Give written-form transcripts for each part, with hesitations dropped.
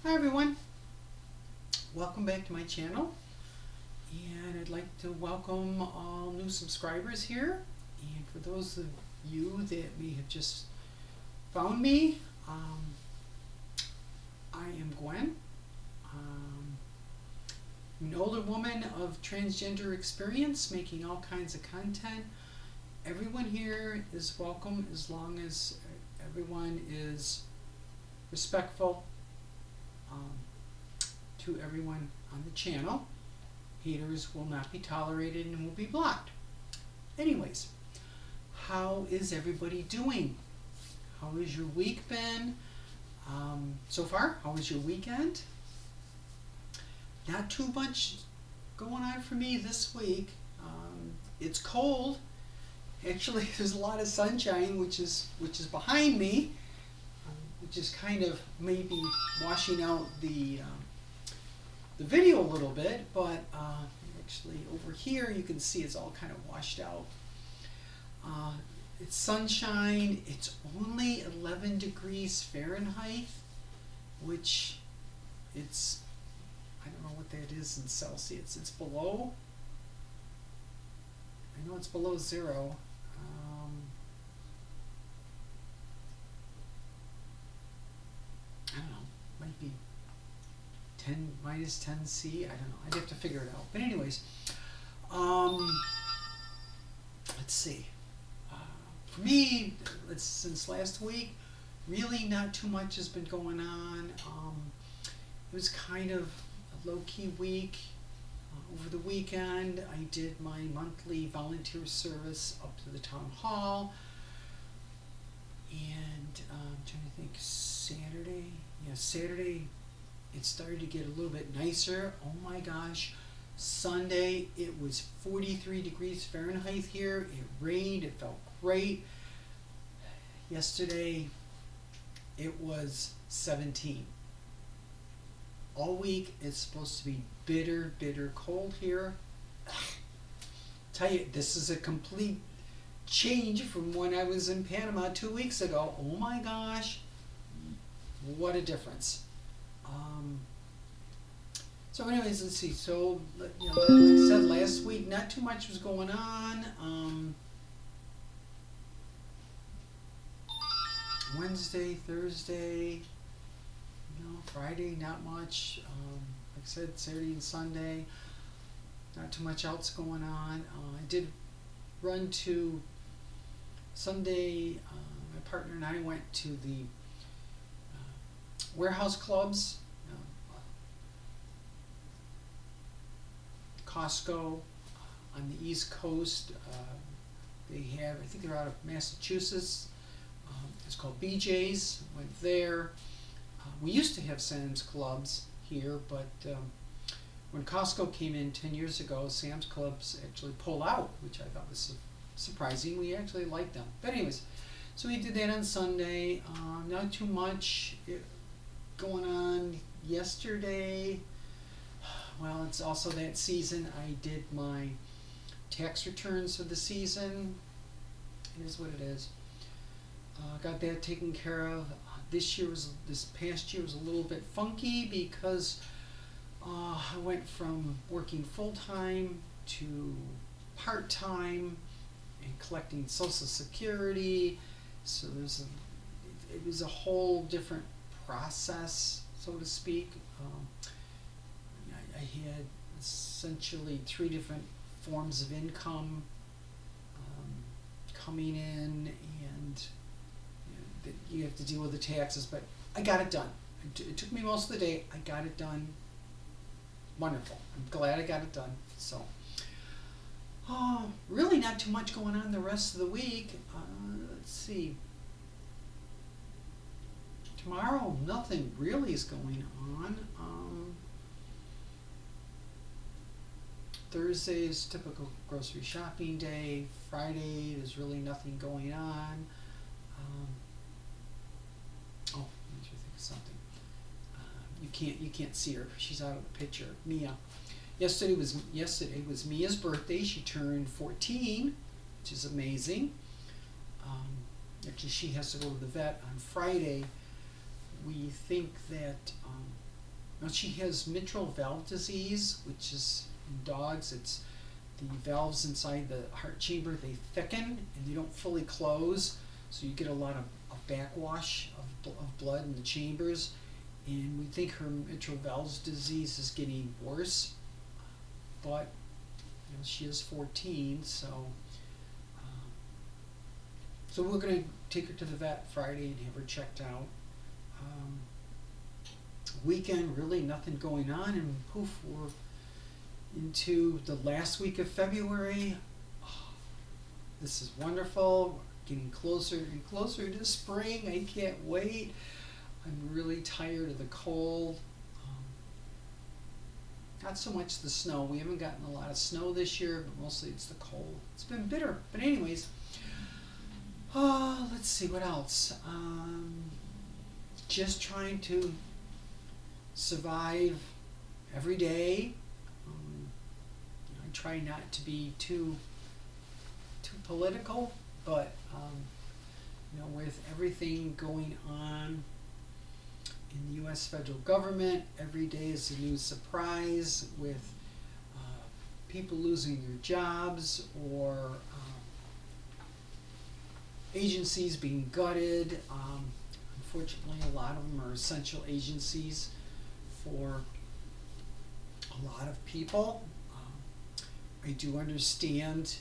Hi everyone, welcome back to my channel, and I'd like to welcome all new subscribers here. And for those of you that may have just found me, I am Gwen. I'm an older woman of transgender experience, making all kinds of content. Everyone here is welcome as long as everyone is respectful to everyone on the channel. Haters will not be tolerated and will be blocked. Anyways, how is everybody doing? How has your week been so far? How was your weekend? Not too much going on for me this week. It's cold. Actually, there's a lot of sunshine, which is behind me, which is kind of maybe washing out the video a little bit, but actually over here you can see it's all kind of washed out. It's sunshine. It's only 11 degrees Fahrenheit, which it's, I don't know what that is in Celsius. It's below, I know it's below zero. I don't know, might be 10 minus 10 C. I don't know. I'd have to figure it out. But anyways, let's see. For me, since last week, really not too much has been going on. It was kind of a low-key week. Over the weekend, I did my monthly volunteer service up to the town hall. And I'm trying to think, Saturday? Yeah, Saturday it started to get a little bit nicer. Oh my gosh. Sunday it was 43 degrees Fahrenheit here. It rained. It felt great. Yesterday it was 17. All week it's supposed to be bitter cold here. Tell you, this is a complete change from when I was in Panama 2 weeks ago. Oh my gosh, what a difference. So anyways, let's see. So, like I said last week, not too much was going on. Wednesday, Thursday, Friday, not much. Like I said, Saturday and Sunday, not too much else going on. I did run to Sunday. My partner and I went to the warehouse clubs, Costco on the East Coast. They have, I think they're out of Massachusetts. It's called BJ's. Went there. We used to have Sam's Clubs here, but when Costco came in 10 years ago, Sam's Clubs actually pulled out, which I thought was surprising. We actually liked them. But anyways, so we did that on Sunday. Not too much going on yesterday. Well, it's also that season. I did my tax returns for the season. It is what it is. Got that taken care of. This past year was a little bit funky because I went from working full-time to part-time and collecting Social Security. So it was a whole different process, so to speak. I had essentially 3 different forms of income coming in, and you have to deal with the taxes, but I got it done. It took me most of the day. I got it done. Wonderful. I'm glad I got it done. So, really not too much going on the rest of the week. Let's see. Tomorrow, nothing really is going on. Thursday is typical grocery shopping day. Friday, there's really nothing going on. Let me think of something. You can't see her. She's out of the picture. Mia. Yesterday was Mia's birthday. She turned 14, which is amazing. Actually, she has to go to the vet on Friday. We think that Now she has mitral valve disease, which is in dogs. It's the valves inside the heart chamber, they thicken and they don't fully close, so you get a lot of backwash of blood in the chambers. And we think her mitral valve disease is getting worse, but she is 14, so we're going to take her to the vet Friday and have her checked out. Weekend, really nothing going on, and poof, we're into the last week of February. Oh, this is wonderful. We're getting closer and closer to spring. I can't wait. I'm really tired of the cold. Not so much the snow. We haven't gotten a lot of snow this year, but mostly it's the cold. It's been bitter. But anyways, let's see what else. Just trying to survive every day. I try not to be too political, but with everything going on in the U.S. federal government, every day is a new surprise with people losing their jobs or agencies being gutted. Unfortunately, a lot of them are essential agencies for a lot of people. I do understand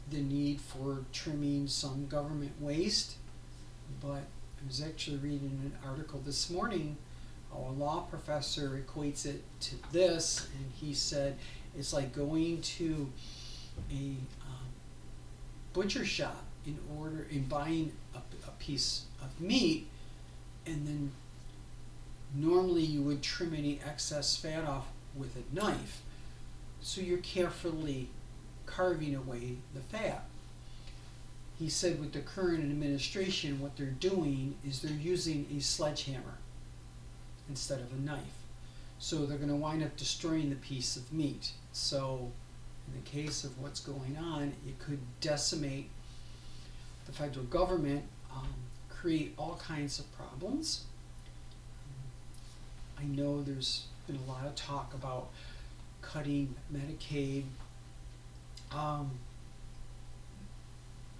the need for trimming some government waste, but I was actually reading an article this morning how a law professor equates it to this, and he said it's like going to a butcher shop in buying a piece of meat, and then normally you would trim any excess fat off with a knife. So you're carefully carving away the fat. He said with the current administration, what they're doing is they're using a sledgehammer instead of a knife. So they're going to wind up destroying the piece of meat. So in the case of what's going on, it could decimate the federal government, create all kinds of problems. I know there's been a lot of talk about cutting Medicaid,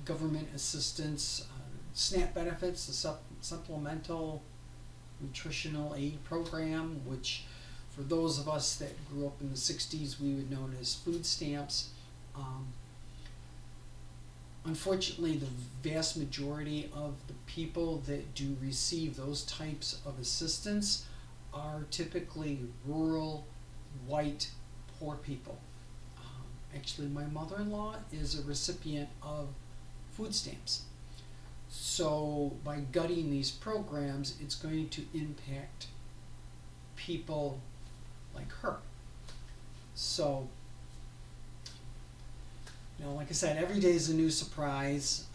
government assistance, SNAP benefits, the supplemental nutritional aid program, which for those of us that grew up in the 60s we would know as food stamps. Unfortunately, the vast majority of the people that do receive those types of assistance are typically rural, white, poor people. Actually, my mother-in-law is a recipient of food stamps. So by gutting these programs, it's going to impact people like her. So, like I said, every day is a new surprise.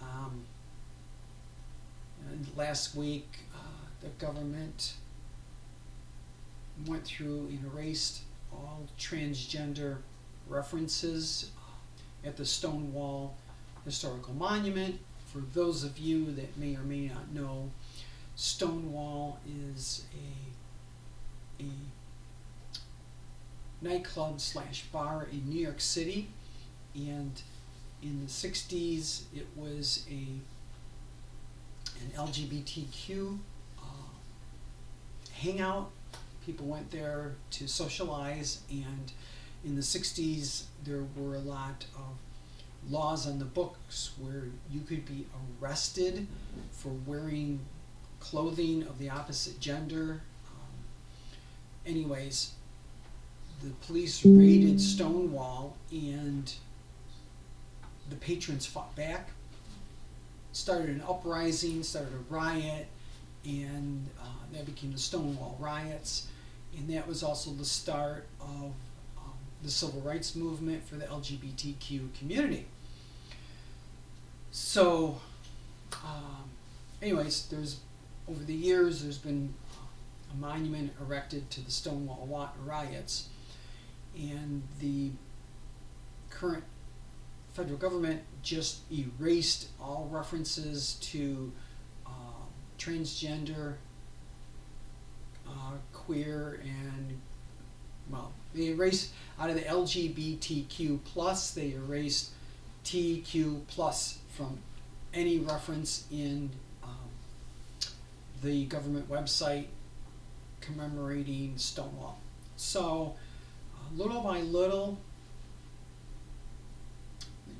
Last week, the government went through and erased all transgender references at the Stonewall Historical Monument. For those of you that may or may not know, Stonewall is a nightclub / bar in New York City, and in the 60s it was an LGBTQ hangout. People went there to socialize, and in the 60s there were a lot of laws on the books where you could be arrested for wearing clothing of the opposite gender. Anyways, the police raided Stonewall, and the patrons fought back, started an uprising, started a riot, and that became the Stonewall riots. And that was also the start of the civil rights movement for the LGBTQ community. So, anyways, over the years there's been a monument erected to the Stonewall riots, and the current federal government just erased all references to transgender, queer and, well, they erased out of the LGBTQ plus, they erased TQ plus from any reference in the government website commemorating Stonewall. So little by little,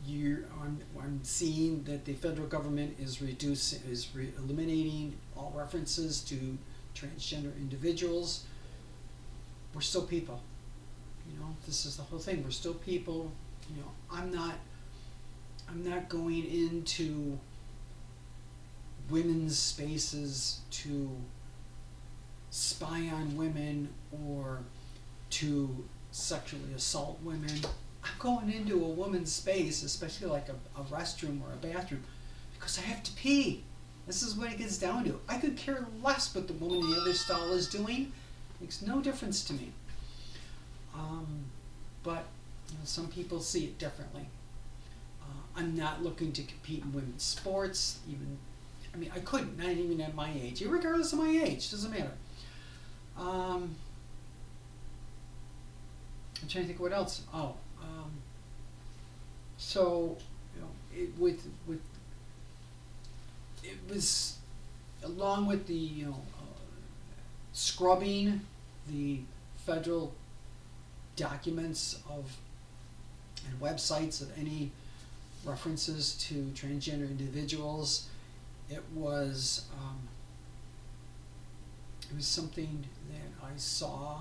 I'm seeing that the federal government is eliminating all references to transgender individuals. We're still people. You know, this is the whole thing. We're still people. You know, I'm not going into women's spaces to spy on women or to sexually assault women. I'm going into a woman's space, especially like a restroom or a bathroom, because I have to pee. This is what it gets down to. I could care less what the woman in the other stall is doing. It makes no difference to me. But you know, some people see it differently. I'm not looking to compete in women's sports. I couldn't, not even at my age. Regardless of my age, doesn't matter. I'm trying to think what else. So you know, it was along with the scrubbing the federal documents of and websites of any references to transgender individuals. It was something that I saw.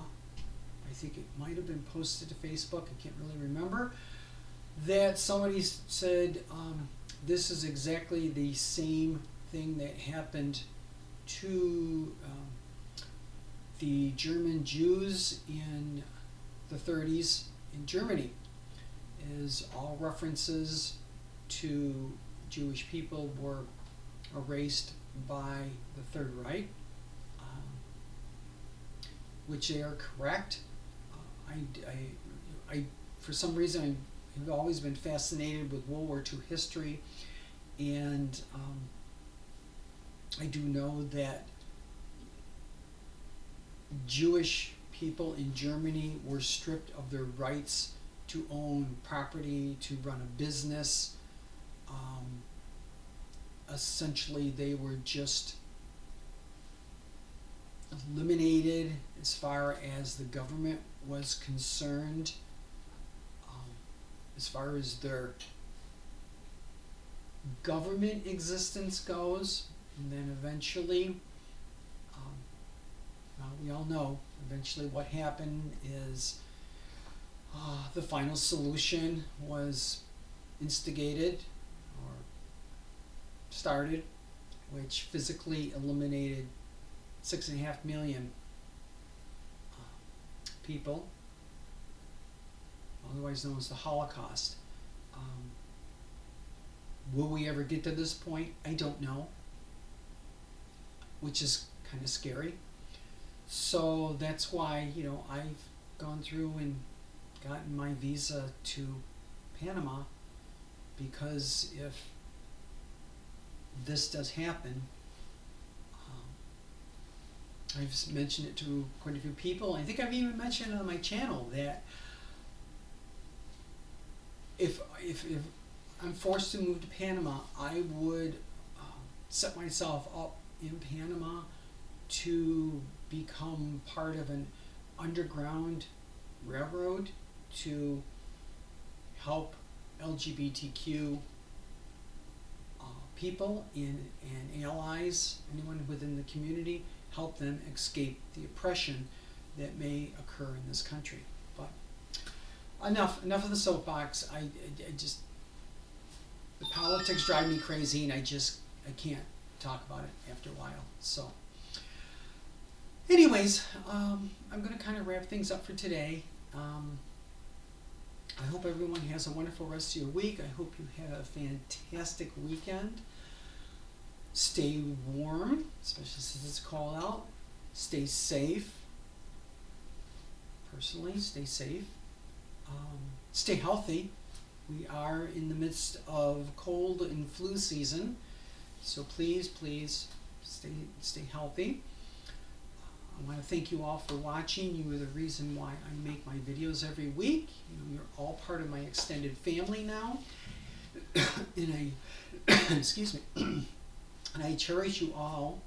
I think it might have been posted to Facebook. I can't really remember. That somebody said this is exactly the same thing that happened to the German Jews in the 30s in Germany. Is all references to Jewish people were erased by the Third Reich, which they are correct. I for some reason I've always been fascinated with World War II history, and I do know that Jewish people in Germany were stripped of their rights to own property, to run a business. Essentially, they were just eliminated as far as the government was concerned, as far as their government existence goes. And then eventually, we all know eventually what happened is the final solution was instigated or started, which physically eliminated 6.5 million people, otherwise known as the Holocaust. Will we ever get to this point? I don't know, which is kind of scary. So that's why, you know, I've gone through and gotten my visa to Panama, because if this does happen, I've mentioned it to quite a few people. I think I've even mentioned it on my channel that if I'm forced to move to Panama, I would set myself up in Panama to become part of an underground railroad to help LGBTQ people and allies, anyone within the community, help them escape the oppression that may occur in this country. But enough of the soapbox. I just, the politics drive me crazy, and I can't talk about it after a while. So anyways, I'm going to kind of wrap things up for today. I hope everyone has a wonderful rest of your week. I hope you have a fantastic weekend. Stay warm, especially since it's cold out. Stay safe. Personally, stay safe. Stay healthy. We are in the midst of cold and flu season, so please stay healthy. I want to thank you all for watching. You are the reason why I make my videos every week. You know, you're all part of my extended family now. And I, excuse me, and I cherish you all.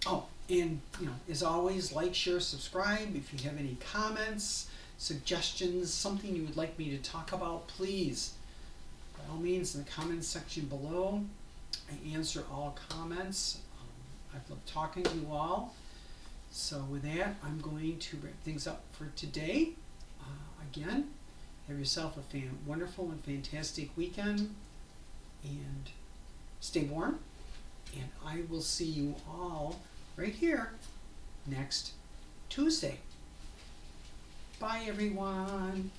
Oh, and you know, as always, like, share, subscribe. If you have any comments, suggestions, something you would like me to talk about, please, by all means, in the comments section below. I answer all comments. I've loved talking to you all. So with that, I'm going to wrap things up for today. Again, have yourself a wonderful and fantastic weekend, and stay warm. And I will see you all right here next Tuesday. Bye, everyone.